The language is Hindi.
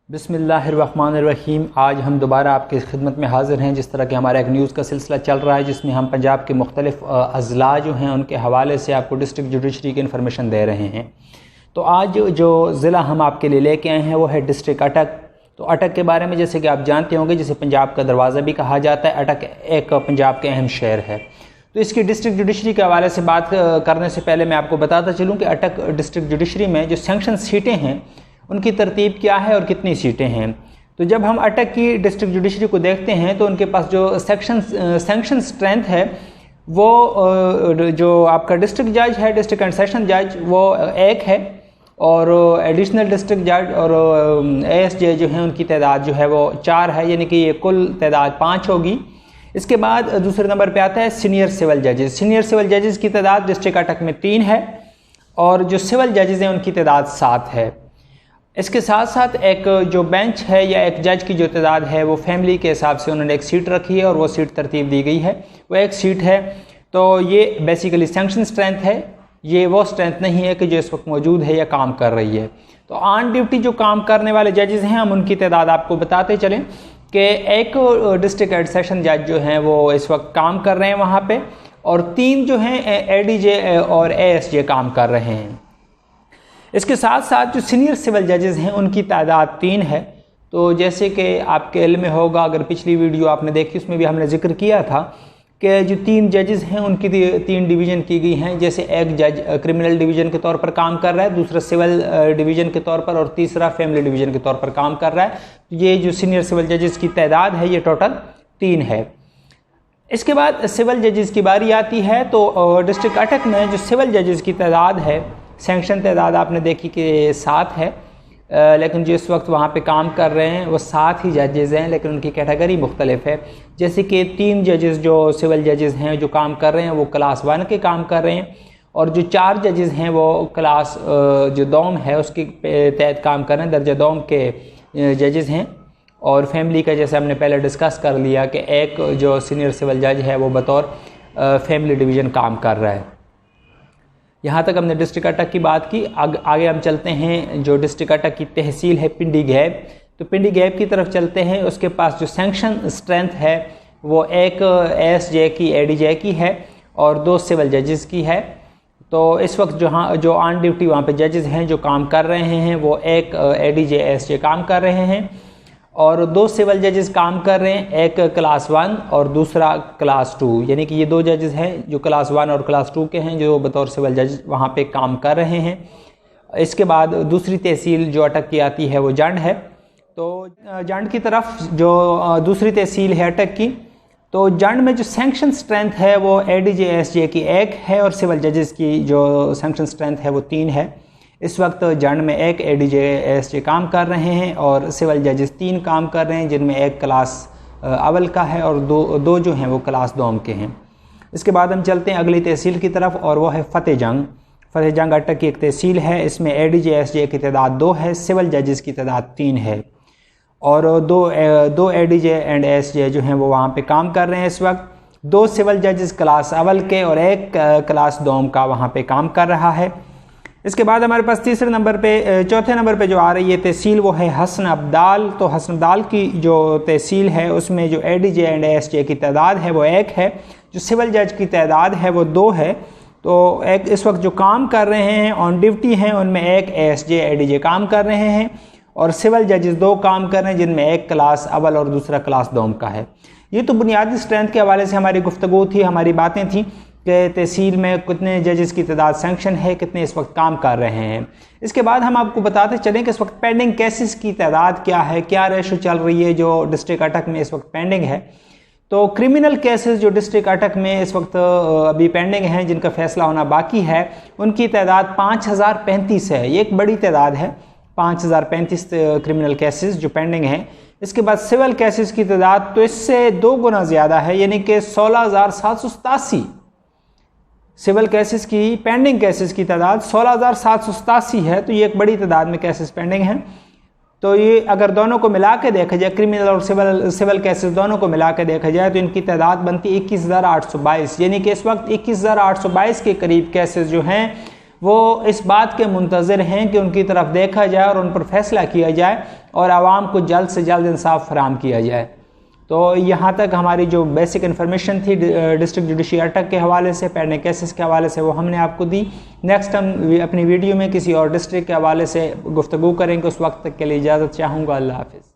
बिस्मिल्लाहिर्रहमानिर्रहीम। आज हम दोबारा आपकी खिदमत में हाज़िर हैं। जिस तरह के हमारा एक न्यूज़ का सिलसिला चल रहा है जिसमें हम पंजाब के मुख्तलिफ़ अज़ला जो हैं उनके हवाले से आपको डिस्ट्रिक्ट जुडिशरी की इन्फॉर्मेशन दे रहे हैं। तो आज जो ज़िला हम आपके लिए लेके आए हैं वो है डिस्ट्रिक्ट अटक। तो अटक के बारे में जैसे कि आप जानते होंगे, जिसे पंजाब का दरवाज़ा भी कहा जाता है, अटक एक पंजाब के अहम शहर है। तो इसकी डिस्ट्रिक्ट जुडिशरी के हवाले से बात करने से पहले मैं आपको बताता चलूँ कि अटक डिस्ट्रिक्ट जुडिशरी में जो सैंक्शन सीटें हैं उनकी तरतीब क्या है और कितनी सीटें हैं। तो जब हम अटक की डिस्ट्रिक्ट जुडिशरी को देखते हैं तो उनके पास जो सैंक्शन स्ट्रेंथ है वो जो आपका डिस्ट्रिक्ट जज है, डिस्ट्रिक्ट एंड सेशन जज, वो एक है, और एडिशनल डिस्ट्रिक्ट जज और ASJ जो हैं उनकी तादाद जो है वो 4 है, यानी कि ये कुल तादाद 5 होगी। इसके बाद दूसरे नंबर पे आता है सीनियर सिविल जजेस। सीनियर सिविल जजेस की तादाद डिस्ट्रिक्ट अटक में 3 है और जो सिविल जजेस हैं उनकी तादाद 7 है। इसके साथ साथ एक जो बेंच है या एक जज की जो तादाद है वो फैमिली के हिसाब से उन्होंने एक सीट रखी है और वो सीट तरतीब दी गई है, वो एक सीट है। तो ये बेसिकली सैंक्शन स्ट्रेंथ है, ये वो स्ट्रेंथ नहीं है कि जो इस वक्त मौजूद है या काम कर रही है। तो ऑन ड्यूटी जो काम करने वाले जजेस हैं हम उनकी तादाद आपको बताते चलें कि एक डिस्ट्रिक्ट एंड सेशन जज जो हैं वो इस वक्त काम कर रहे हैं वहाँ पे, और 3 जो हैं ADJ और ASJ काम कर रहे हैं। इसके साथ साथ जो सीनियर सिविल जजेस हैं उनकी तादाद 3 है। तो जैसे कि आपके इल्म में होगा, अगर पिछली वीडियो आपने देखी उसमें भी हमने जिक्र किया था कि जो 3 जजेस हैं उनकी 3 डिवीज़न की गई हैं। जैसे एक जज क्रिमिनल डिवीज़न के तौर पर काम कर रहा है, दूसरा सिविल डिवीज़न के तौर पर, और तीसरा फैमिली डिवीज़न के तौर पर काम कर रहा है। ये जो सीनियर सिविल जजेस की तादाद है ये टोटल 3 है। इसके बाद सिविल जजेस की बारी आती है। तो डिस्ट्रिक्ट अटक में जो सिविल जजेस की तादाद है, सैंक्शन तादाद आपने देखी कि 7 है, लेकिन जो इस वक्त वहाँ पे काम कर रहे हैं वो 7 ही जजेस हैं, लेकिन उनकी कैटेगरी मुख्तलिफ है। जैसे कि 3 जजेस जो सिविल जजेस हैं जो काम कर रहे हैं वो क्लास 1 के काम कर रहे हैं, और जो 4 जजेस हैं वो क्लास जो दोम है उसके तहत काम कर रहे हैं, दर्जा दोम के जजेस हैं। और फैमिली का जैसे हमने पहले डिस्कस कर लिया कि एक जो सीनियर सिविल जज है वो बतौर फैमिली डिवीज़न काम कर रहा है। यहाँ तक हमने डिस्ट्रिक्ट अटक की बात की। आगे हम चलते हैं। जो डिस्ट्रिक्ट अटक की तहसील है पिंडी गैब, तो पिंडी गैब की तरफ चलते हैं। उसके पास जो सैंक्शन स्ट्रेंथ है वो एक ASJ की, ADJ की है और 2 सिविल जजेस की है। तो इस वक्त जो ऑन ड्यूटी वहाँ पे जजेस हैं जो काम कर रहे हैं वो एक ADJ ASJ काम कर रहे हैं और 2 सिविल जजेस काम कर रहे हैं, एक क्लास 1 और दूसरा क्लास 2, यानी कि ये 2 जजेस हैं जो क्लास 1 और क्लास 2 के हैं जो बतौर सिविल जज वहाँ पे काम कर रहे हैं। इसके बाद दूसरी तहसील जो अटक की आती है वो जंड है। तो जंड की तरफ जो दूसरी तहसील है अटक की, तो जंड में जो सैंक्शन स्ट्रेंथ है वो ADJ ASJ की 1 है और सिविल जजेस की जो सैंक्शन स्ट्रेंथ है वो 3 है। इस वक्त जंड में एक ADJ ASJ काम कर रहे हैं और सिविल जजेस 3 काम कर रहे हैं, जिनमें एक क्लास अव्वल का है और दो जो हैं वो क्लास दोम के हैं। इसके बाद हम चलते हैं अगली तहसील की तरफ और वो है फतेह जंग। फतेह जंग अटक की एक तहसील है। इसमें ADJ ASJ की तादाद 2 है, सिविल जजेस की तादाद 3 है और दो ADJ एंड ASJ जो हैं वो वहाँ पे काम कर रहे हैं इस वक्त। 2 सिविल जजेस क्लास अव्वल के और एक क्लास दोम का वहाँ पे काम कर रहा है। इसके बाद हमारे पास चौथे नंबर पे जो आ रही है तहसील वो है हसन अब्दाल। तो हसन अब्दाल की जो तहसील है उसमें जो ADJ एंड ASJ की तादाद है वो 1 है, जो सिविल जज की तादाद है वो 2 है। तो एक इस वक्त जो काम कर रहे हैं ऑन ड्यूटी हैं उनमें एक ASJ ADJ काम कर रहे हैं और सिविल जजेस 2 काम कर रहे हैं, जिनमें एक क्लास अव्वल और दूसरा क्लास दोम का है। ये तो बुनियादी स्ट्रेंथ के हवाले से हमारी गुफ्तगू थी, हमारी बातें थी कि तहसील में कितने जजेस की तादाद सैंक्शन है, कितने इस वक्त काम कर रहे हैं। इसके बाद हम आपको बताते चलें कि इस वक्त पेंडिंग केसेस की तादाद क्या है, क्या रेशो चल रही है जो डिस्ट्रिक्ट अटक में इस वक्त पेंडिंग है। तो क्रिमिनल केसेस जो डिस्ट्रिक्ट अटक में इस वक्त अभी पेंडिंग हैं, जिनका फैसला होना बाकी है, उनकी तादाद 5035 है। ये एक बड़ी तादाद है, 5035 क्रिमिनल केसेस जो पेंडिंग हैं। इसके बाद सिविल केसेस की तादाद तो इससे 2 गुना ज़्यादा है, यानी कि 16,787 सिविल केसेस की, पेंडिंग केसेस की तादाद 16,787 है। तो ये एक बड़ी तादाद में केसेस पेंडिंग हैं। तो ये अगर दोनों को मिला के देखा जाए, क्रिमिनल और सिविल केसेस दोनों को मिला के देखा जाए, तो इनकी तादाद बनती 21,822, यानी कि इस वक्त 21,822 के करीब केसेस जो हैं वो इस बात के मुंतज़िर हैं कि उनकी तरफ देखा जाए और उन पर फैसला किया जाए और आवाम को जल्द से जल्द इंसाफ फराहम किया जाए। तो यहाँ तक हमारी जो बेसिक इन्फॉर्मेशन थी डिस्ट्रिक्ट जुडिशरी अटक के हवाले से, पेंडिंग केसेस के हवाले से, वो हमने आपको दी। नेक्स्ट हम अपनी वीडियो में किसी और डिस्ट्रिक्ट के हवाले से गुफ्तगू करेंगे। उस वक्त तक के लिए इजाज़त चाहूँगा। अल्लाह हाफ़िज़।